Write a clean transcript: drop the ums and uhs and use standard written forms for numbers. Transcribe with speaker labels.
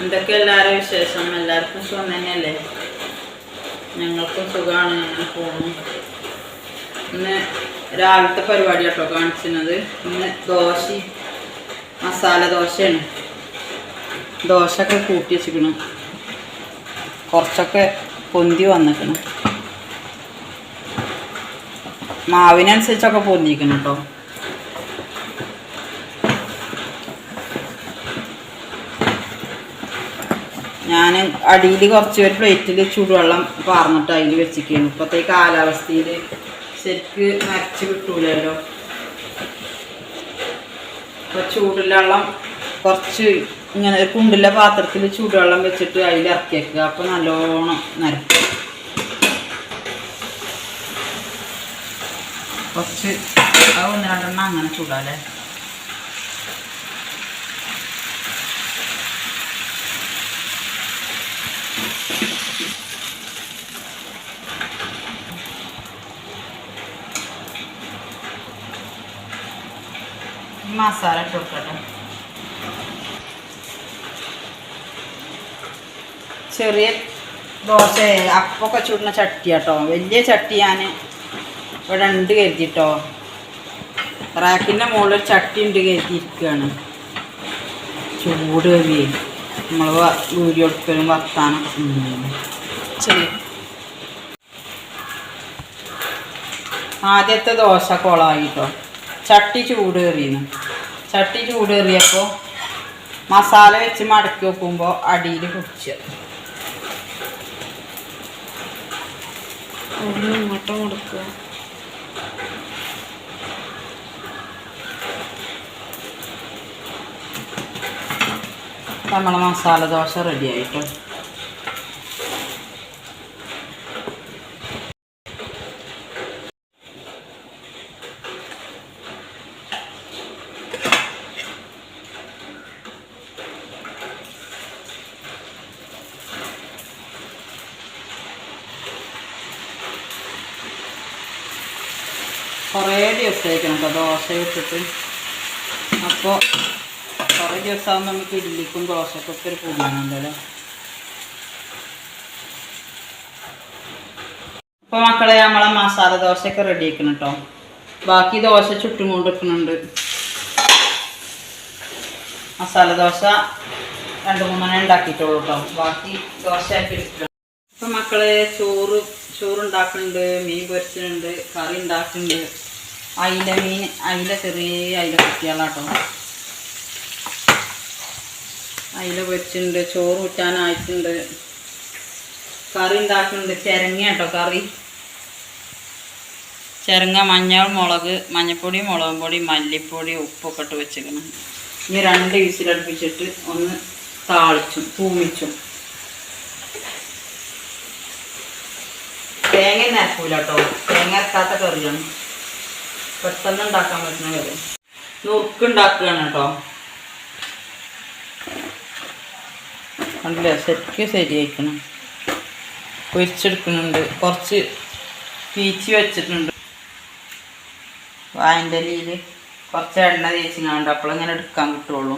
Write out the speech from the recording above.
Speaker 1: എന്തൊക്കെ എല്ലാവരും വിശേഷം? എല്ലാവർക്കും സുഖം തന്നെയല്ലേ? ഞങ്ങൾക്കും സുഖമാണ്. ഞങ്ങൾ പോകുന്നു. ഇന്ന് രാവിലത്തെ പരിപാടി കേട്ടോ കാണിച്ചിരുന്നത്. ഇന്ന് ദോശയും മസാല ദോശയാണ്. ദോശയൊക്കെ കൂട്ടി വെച്ചിരിക്കണം, കുറച്ചൊക്കെ പൊന്തി വന്നിക്കണം. മാവിനനുസരിച്ചൊക്കെ പൊന്തിക്കണം കേട്ടോ. ഞാൻ അടിയിൽ കുറച്ച് ഒരു പ്ലേറ്റിൽ ചൂടുവെള്ളം പാർന്നിട്ട് അതിൽ വെച്ചിരിക്കുന്നു. ഇപ്പോഴത്തെ കാലാവസ്ഥയിൽ ശരിക്ക് നരച്ച് കിട്ടൂലല്ലോ. അപ്പോൾ ചൂടുള്ള വെള്ളം കുറച്ച് ഇങ്ങനെ ഒരു കുണ്ടുള്ള പാത്രത്തിൽ ചൂടുവെള്ളം വെച്ചിട്ട് അതിൽ ഇറക്കി വെക്കുക. അപ്പോൾ നല്ലോണം നരക്കും. കുറച്ച് അത് 1-2 എണ്ണം അങ്ങനെ ചൂടാല്ലേ. മസാല ഇട്ട് കൊടുക്കട്ടെ. ചെറിയ ദോശ അപ്പൊക്കെ ചൂടുന്ന ചട്ടി കേട്ടോ. വലിയ ചട്ടി ഞാൻ ഇവിടെ ഉണ്ട് കരുതിട്ടോ. റാക്കിൻ്റെ മുകളിൽ ചട്ടി ഉണ്ട് കരുതിയിരിക്കുകയാണ്. ചൂട് കരുതി നമ്മൾ വീഡിയോ എടുക്കലും വർത്താനം ശരി. ആദ്യത്തെ ദോശ കൊളായിട്ടോ. ചട്ടി ചൂട് കയറിയിരുന്നു. ചട്ടി ചൂട് കയറിയപ്പോൾ മസാല വെച്ച് മടക്കി വെക്കുമ്പോൾ അടിയിൽ പിടിച്ച് ഇങ്ങോട്ട് മുടക്കുക. നമ്മളെ മസാല ദോശ റെഡി ആയിട്ടോ. കുറേ ദിവസമായിരിക്കണം കേട്ടോ ദോശ ഇട്ടിട്ട്. അപ്പോൾ കുറേ ദിവസമാകുമ്പോൾ നമുക്ക് ഇഡ്ഡലിക്കും ദോശക്കൊക്കെ ഒരു കൂടാനുണ്ടല്ലോ. അപ്പോൾ മക്കളെ നമ്മളെ മസാല ദോശയൊക്കെ റെഡി ആക്കണം കേട്ടോ. ബാക്കി ദോശ ചുട്ടും കൊണ്ടിരിക്കുന്നുണ്ട്. മസാല ദോശ 2-3 ഉണ്ടാക്കിയിട്ടുള്ളൂ കേട്ടോ. ബാക്കി ദോശ ആക്കി എടുക്കണം. അപ്പം മക്കളെ ചോറുണ്ടാക്കുന്നുണ്ട്, മീൻ പൊരിച്ചിട്ടുണ്ട്, കറി ഉണ്ടാക്കുന്നുണ്ട്. അയില ചെറിയ അയില കുട്ടികളാട്ടോ. അയില പൊരിച്ചിട്ടുണ്ട്, ചോറ് ഊറ്റാനായിട്ടുണ്ട്, കറി ഉണ്ടാക്കുന്നുണ്ട്. ചിരങ്ങ കേട്ടോ കറി. ചിരങ്ങ മഞ്ഞൾപ്പൊടി, മുളകും പൊടി, മല്ലിപ്പൊടി, ഉപ്പൊക്കെ ഇട്ട് വെച്ചിരിക്കണം. ഇനി 2 വിസിലടുപ്പിച്ചിട്ട് ഒന്ന് താളിച്ചും തൂമിച്ചും. തേങ്ങ നരക്കൂല കേട്ടോ. തേങ്ങ അരക്കാത്ത കറിയാണ്. പെട്ടെന്ന് ഉണ്ടാക്കാൻ പറ്റുന്ന കറി. നുറുക്കുണ്ടാക്കുകയാണ് കേട്ടോ. കണ്ടില്ല, ശരിയായിക്കണം. പൊരിച്ചെടുക്കുന്നുണ്ട്. കുറച്ച് പീച്ച് വെച്ചിട്ടുണ്ട്. വാഴൻ്റെ ഇലയിൽ കുറച്ച് എണ്ണ തേച്ചിങ്ങാണ്ട് അപ്പോഴിങ്ങനെ എടുക്കാൻ കിട്ടുള്ളൂ.